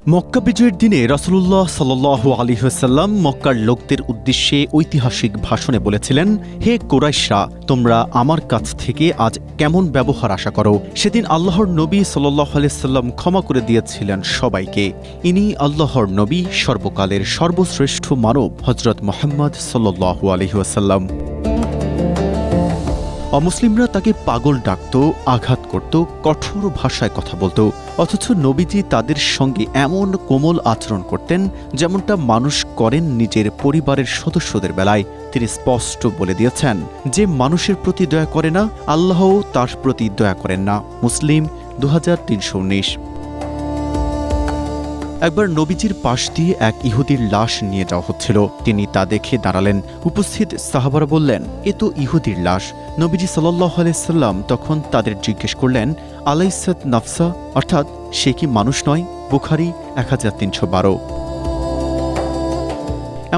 মক্কা বিজয়ের দিনে রাসূলুল্লাহ সাল্লাল্লাহু আলাইহি ওয়াসাল্লাম মক্কার লোকদের উদ্দেশ্যে ঐতিহাসিক ভাষণে বলেছিলেন, হে কুরাইশরা, তোমরা আমার কাছ থেকে আজ কেমন ব্যবহার আশা করো। সেদিন আল্লাহর নবী সাল্লাল্লাহু আলাইহি ওয়াসাল্লাম ক্ষমা করে দিয়েছিলেন সবাইকে। ইনি আল্লাহর নবী, সর্বকালের সর্বশ্রেষ্ঠ মানব হযরত মুহাম্মদ সাল্লাল্লাহু আলাইহি ওয়াসাল্লাম। অমুসলিমরা তাকে পাগল ডাকত, আঘাত করত, কঠোর ভাষায় কথা বলত, অথচ নবীজি তাদের সঙ্গে এমন কোমল আচরণ করতেন যেমনটা মানুষ করেন নিজের পরিবারের সদস্যদের বেলায়। তিনি স্পষ্ট বলে দিয়েছেন, যে মানুষের প্রতি দয়া করে না, আল্লাহও তার প্রতি দয়া করেন না। মুসলিম 2319। একবার নবীজির পাশ দিয়ে এক ইহুদির লাশ নিয়ে যাওয়া হচ্ছিল। তিনি তা দেখে দাঁড়ালেন। উপস্থিত সাহাবারা বললেন, এ তো ইহুদির লাশ। নবীজি সাল্লাল্লাহু আলাইহি সাল্লাম তখন তাদের জিজ্ঞেস করলেন, আলাইসাত নাফসা, অর্থাৎ সে কি মানুষ নয়? বুখারী 1312।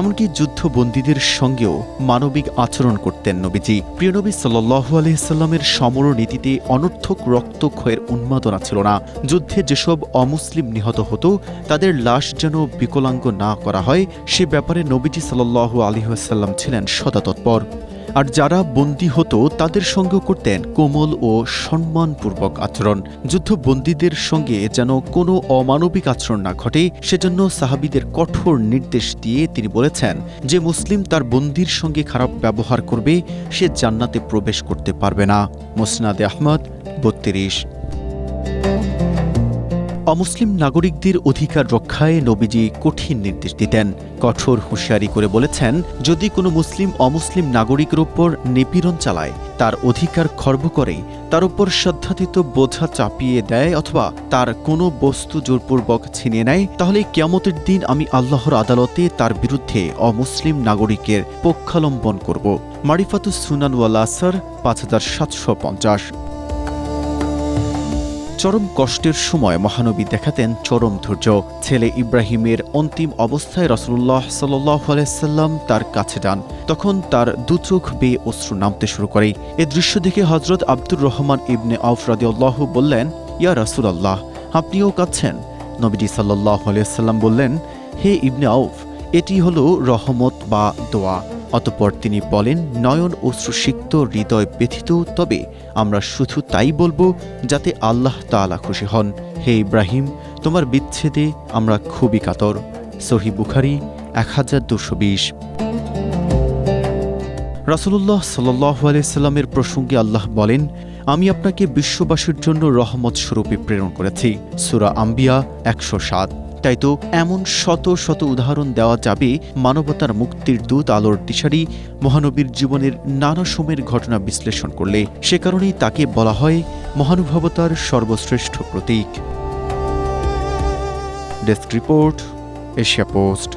এমনকি যুদ্ধবন্দীদের সঙ্গেও মানবিক আচরণ করতেন নবীজি। প্রিয় নবী সাল্লাল্লাহু আলাইহি সাল্লামের সমর নীতিতে অনর্থক রক্তক্ষয়ের উন্মাদনা ছিল না। যুদ্ধে যেসব অমুসলিম নিহত হতো তাদের লাশ যেন বিকলাঙ্গ না করা হয়, সে ব্যাপারে নবীজি সাল্লাল্লাহু আলাইহি ওয়াসাল্লাম ছিলেন সদা তৎপর। আর যারা বন্দী হতো তাদের সঙ্গেও করতেন কোমল ও সম্মানপূর্বক আচরণ। যুদ্ধবন্দীদের সঙ্গে যেন কোনো অমানবিক আচরণ না ঘটে, সেজন্য সাহাবীদের কঠোর নির্দেশ দিয়ে তিনি বলেছেন, যে মুসলিম তার বন্দীর সঙ্গে খারাপ ব্যবহার করবে সে জান্নাতে প্রবেশ করতে পারবে না। মুসনাদে আহমদ 32। অমুসলিম নাগরিকদের অধিকার রক্ষায় নবীজি কঠিন নির্দেশ দিতেন। কঠোর হুঁশিয়ারি করে বলেছেন, যদি কোনো মুসলিম অমুসলিম নাগরিকের উপর নিপীড়ন চালায়, তার অধিকার খর্ব করে, তার উপর শ্রদ্ধাতীত বোঝা চাপিয়ে দেয় অথবা তার কোনো বস্তু জোরপূর্বক ছিনিয়ে নেয়, তাহলে কিয়ামতের দিন আমি আল্লাহর আদালতে তার বিরুদ্ধে অমুসলিম নাগরিকের পক্ষাবলম্বন করব। মারিফাতুস সুনান ওয়াল আসার 5750। চরম কষ্টের সময় মহানবী দেখাতেন চরম ধৈর্য। ছেলে ইব্রাহিমের অন্তিম অবস্থায় রাসূলুল্লাহ সাল্লাল্লাহু আলাইহি সাল্লাম তার কাছে যান। তখন তার দু চোখ বেয়ে অশ্রু নামতে শুরু করে। এ দৃশ্য দেখে হযরত আব্দুর রহমান ইবনে আউফ রাদিয়াল্লাহু বললেন, ইয়া রাসূলুল্লাহ, আপনিও কাঁদছেন? নবীজি সাল্লাল্লাহু আলাইহি সাল্লাম বললেন, হে ইবনে আউফ, এটি হলো রহমত বা দোয়া। অতঃপর তিনি বলেন, নয়ন অশ্রুসিক্ত, হৃদয় ব্যথিত, তবে আমরা শুধু তাই বলবো যাতে আল্লাহ তাআলা খুশি হন। হে ইব্রাহিম, তোমার বিচ্ছেদে আমরা খুবই কাতর। সহিহ বুখারী 1220। রাসূলুল্লাহ সাল্লাল্লাহু আলাইহি সাল্লামের প্রসঙ্গে আল্লাহ বলেন, আমি আপনাকে বিশ্ববাসীর জন্য রহমত স্বরূপে প্রেরণ করেছি। সূরা আম্বিয়া 107। তাই তো এমন শত শত উদাহরণ দেওয়া যাবে মানবতার মুক্তির দূত, আলোর দিশারি মহানবীর জীবনের নানা সময়ের ঘটনা বিশ্লেষণ করলে। সে কারণেই তাকে বলা হয় মহানুভবতার সর্বশ্রেষ্ঠ প্রতীক। Desk report, Asia post.